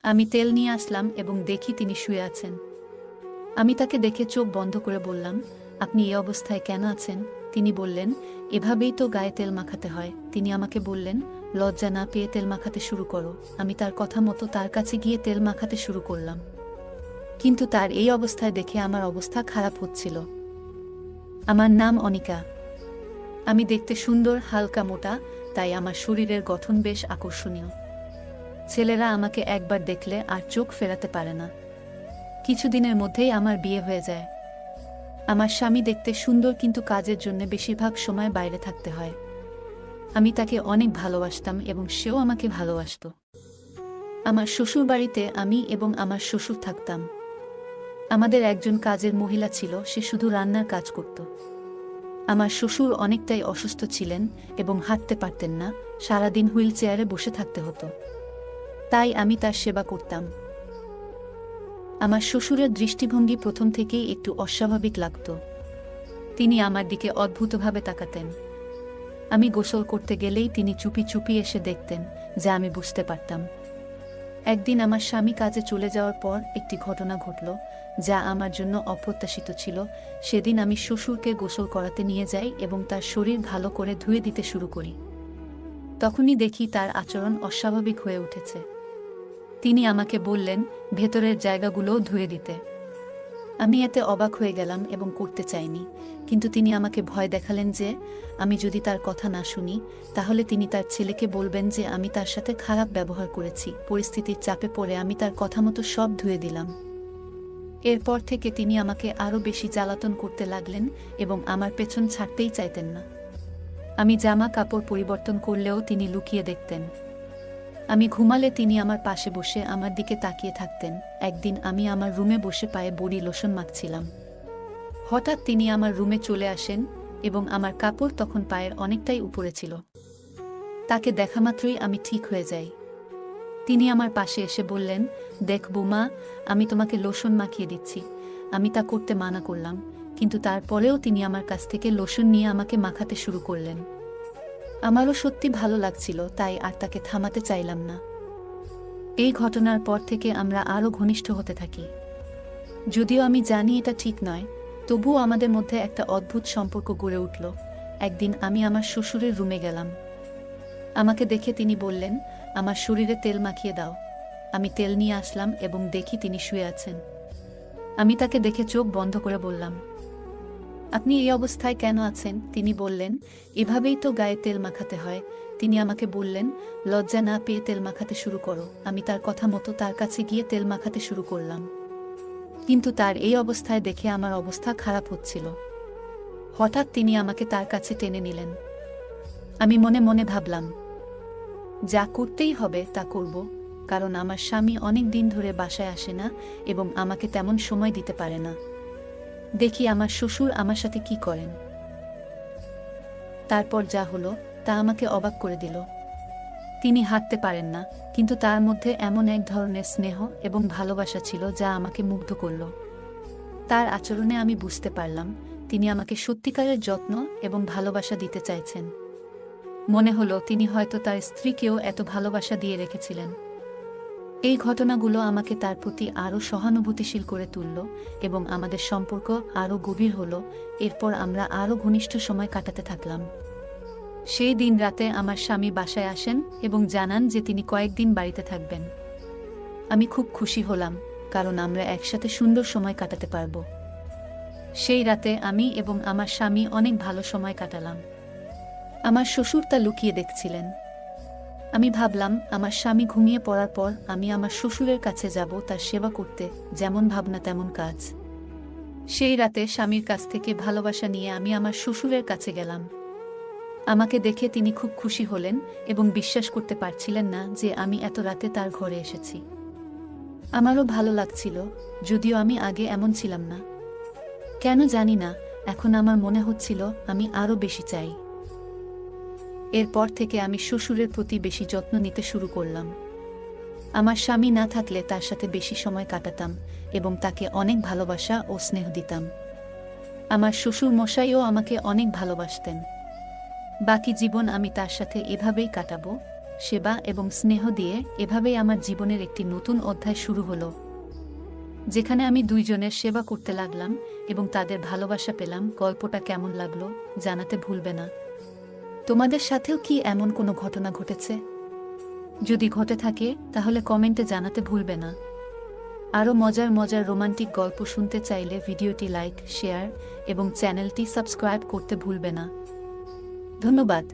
আমি তেল নিয়ে আসলাম এবং দেখি তিনি শুয়ে আছেন। আমি তাকে দেখে চোখ বন্ধ করে বললাম, আপনি এই অবস্থায় কেন আছেন? তিনি বললেন, এভাবেই তো গায়ে তেল মাখাতে হয়। তিনি আমাকে বললেন, লজ্জা না পেয়ে তেল মাখাতে শুরু করো। আমি তার কথা মতো তার কাছে গিয়ে তেল মাখাতে শুরু করলাম। কিন্তু তার এই অবস্থায় দেখে আমার অবস্থা খারাপ হচ্ছিল। আমার নাম অনিকা। আমি দেখতে সুন্দর, হালকা মোটা, তাই আমার শরীরের গঠন বেশ আকর্ষণীয়। ছেলেরা আমাকে একবার দেখলে আর চোখ ফেরাতে পারে না। কিছুদিনের মধ্যেই আমার বিয়ে হয়ে যায়। আমার স্বামী দেখতে সুন্দর, কিন্তু কাজের জন্য বেশিরভাগ সময় বাইরে থাকতে হয়। আমি তাকে অনেক ভালোবাসতাম এবং সেও আমাকে ভালোবাসত। আমার শ্বশুর বাড়িতে আমি এবং আমার শ্বশুর থাকতাম। আমাদের একজন কাজের মহিলা ছিল, সে শুধু রান্নার কাজ করত। আমার শ্বশুর অনেকটাই অসুস্থ ছিলেন এবং হাঁটতে পারতেন না, সারাদিন হুইল চেয়ারে বসে থাকতে হতো। তাই আমি তার সেবা করতাম। আমার শ্বশুরের দৃষ্টিভঙ্গি প্রথম থেকেই একটু অস্বাভাবিক লাগত। তিনি আমার দিকে অদ্ভুতভাবে তাকাতেন। আমি গোসল করতে গেলেই তিনি চুপি চুপি এসে দেখতেন, যা আমি বুঝতে পারতাম। একদিন আমার স্বামী কাজে চলে যাওয়ার পর একটি ঘটনা ঘটল, যা আমার জন্য অপ্রত্যাশিত ছিল। সেদিন আমি শ্বশুরকে গোসল করাতে নিয়ে যাই এবং তার শরীর ভালো করে ধুয়ে দিতে শুরু করি। তখনই দেখি তার আচরণ অস্বাভাবিক হয়ে উঠেছে। তিনি আমাকে বললেন ভেতরের জায়গাগুলোও ধুয়ে দিতে। আমি এতে অবাক হয়ে গেলাম এবং করতে চাইনি, কিন্তু তিনি আমাকে ভয় দেখালেন যে আমি যদি তার কথা না শুনি, তাহলে তিনি তার ছেলেকে বলবেন যে আমি তার সাথে খারাপ ব্যবহার করেছি। পরিস্থিতির চাপে পড়ে আমি তার কথা মতো সব ধুয়ে দিলাম। এরপর থেকে তিনি আমাকে আরও বেশি জ্বালাতন করতে লাগলেন এবং আমার পেছন ছাড়তেই চাইতেন না। আমি জামা কাপড় পরিবর্তন করলেও তিনি লুকিয়ে দেখতেন। আমি ঘুমালে তিনি আমার পাশে বসে আমার দিকে তাকিয়ে থাকতেন। একদিন আমি আমার রুমে বসে পায়ে বডি লোশন মাখছিলাম। হঠাৎ তিনি আমার রুমে চলে আসেন এবং আমার কাপড় তখন পায়ের অনেকটাই উপরে ছিল। তাকে দেখামাত্রই আমি ঠিক হয়ে যাই। তিনি আমার পাশে এসে বললেন, দেখ বৌমা, আমি তোমাকে লোশন মাখিয়ে দিচ্ছি। আমি তা করতে মানা করলাম, কিন্তু তারপরেও তিনি আমার কাছ থেকে লোশন নিয়ে আমাকে মাখাতে শুরু করলেন। আমারও সত্যি ভালো লাগছিল, তাই আর তাকে থামাতে চাইলাম না। এই ঘটনার পর থেকে আমরা আরও ঘনিষ্ঠ হতে থাকি। যদিও আমি জানি এটা ঠিক নয়, তবুও আমাদের মধ্যে একটা অদ্ভুত সম্পর্ক গড়ে উঠল। একদিন আমি আমার শ্বশুরের রুমে গেলাম। আমাকে দেখে তিনি বললেন, আমার শরীরে তেল মাখিয়ে দাও। আমি তেল নিয়ে আসলাম এবং দেখি তিনি শুয়ে আছেন। আমি তাকে দেখে চোখ বন্ধ করে বললাম, আপনি এই অবস্থায় কেন আছেন? তিনি বললেন, এভাবেই তো গায়ে তেল মাখাতে হয়। তিনি আমাকে বললেন, লজ্জা না পেয়ে তেল মাখাতে শুরু করো। আমি তার কথা মতো তার কাছে গিয়ে তেল মাখাতে শুরু করলাম। কিন্তু তার এই অবস্থায় দেখে আমার অবস্থা খারাপ হচ্ছিল। হঠাৎ তিনি আমাকে তার কাছে টেনে নিলেন। আমি মনে মনে ভাবলাম, যা করতেই হবে তা করব, কারণ আমার স্বামী অনেক দিন ধরে বাসায় আসে না এবং আমাকে তেমন সময় দিতে পারে না। দেখি আমার শ্বশুর আমার সাথে কি করেন। তারপর যা হলো তা আমাকে অবাক করে দিল। তিনি হাঁটতে পারেন না, কিন্তু তার মধ্যে এমন এক ধরনের স্নেহ এবং ভালোবাসা ছিল যা আমাকে মুগ্ধ করল। তার আচরণে আমি বুঝতে পারলাম তিনি আমাকে সত্যিকারের যত্ন এবং ভালোবাসা দিতে চাইছেন। মনে হলো তিনি হয়তো তার স্ত্রীকেও এত ভালোবাসা দিয়ে রেখেছিলেন। এই ঘটনাগুলো আমাকে তার প্রতি আরও সহানুভূতিশীল করে তুলল এবং আমাদের সম্পর্ক আরও গভীর হলো। এরপর আমরা আরও ঘনিষ্ঠ সময় কাটাতে থাকলাম। সেই দিন রাতে আমার স্বামী বাসায় আসেন এবং জানান যে তিনি কয়েকদিন বাড়িতে থাকবেন। আমি খুব খুশি হলাম, কারণ আমরা একসাথে সুন্দর সময় কাটাতে পারব। সেই রাতে আমি এবং আমার স্বামী অনেক ভালো সময় কাটালাম। আমার শ্বশুর তা লুকিয়ে দেখছিলেন। আমি ভাবলাম আমার স্বামী ঘুমিয়ে পড়ার পর আমি আমার শ্বশুরের কাছে যাব তার সেবা করতে, যেমন ভাবনা তেমন কাজ। সেই রাতে স্বামীর কাছ থেকে ভালোবাসা নিয়ে আমি আমার শ্বশুরের কাছে গেলাম। আমাকে দেখে তিনি খুব খুশি হলেন এবং বিশ্বাস করতে পারছিলেন না যে আমি এত রাতে তার ঘরে এসেছি। আমারও ভালো লাগছিল, যদিও আমি আগে এমন ছিলাম না। কেন জানি না, এখন আমার মনে হচ্ছিল আমি আরও বেশি চাই। এরপর থেকে আমি শ্বশুরের প্রতি বেশি যত্ন নিতে শুরু করলাম। আমার স্বামী না থাকলে তার সাথে বেশি সময় কাটাতাম এবং তাকে অনেক ভালোবাসা ও স্নেহ দিতাম। আমার শ্বশুর মশাইও আমাকে অনেক ভালোবাসতেন। বাকি জীবন আমি তার সাথে এভাবেই কাটাবো, সেবা এবং স্নেহ দিয়ে এভাবেই আমার জীবনের একটি নতুন অধ্যায় শুরু হলো, যেখানে আমি দুইজনের সেবা করতে লাগলাম এবং তাদের ভালোবাসা পেলাম। গল্পটা কেমন লাগলো জানাতে ভুলবে না। তোমাদের সাথেও কি এমন কোনো ঘটনা ঘটেছে? যদি ঘটে থাকে তাহলে কমেন্টে জানাতে ভুলবে না। আরও মজার মজার রোমান্টিক গল্প শুনতে চাইলে ভিডিওটি লাইক, শেয়ার এবং চ্যানেলটি সাবস্ক্রাইব করতে ভুলবে না। ধন্যবাদ।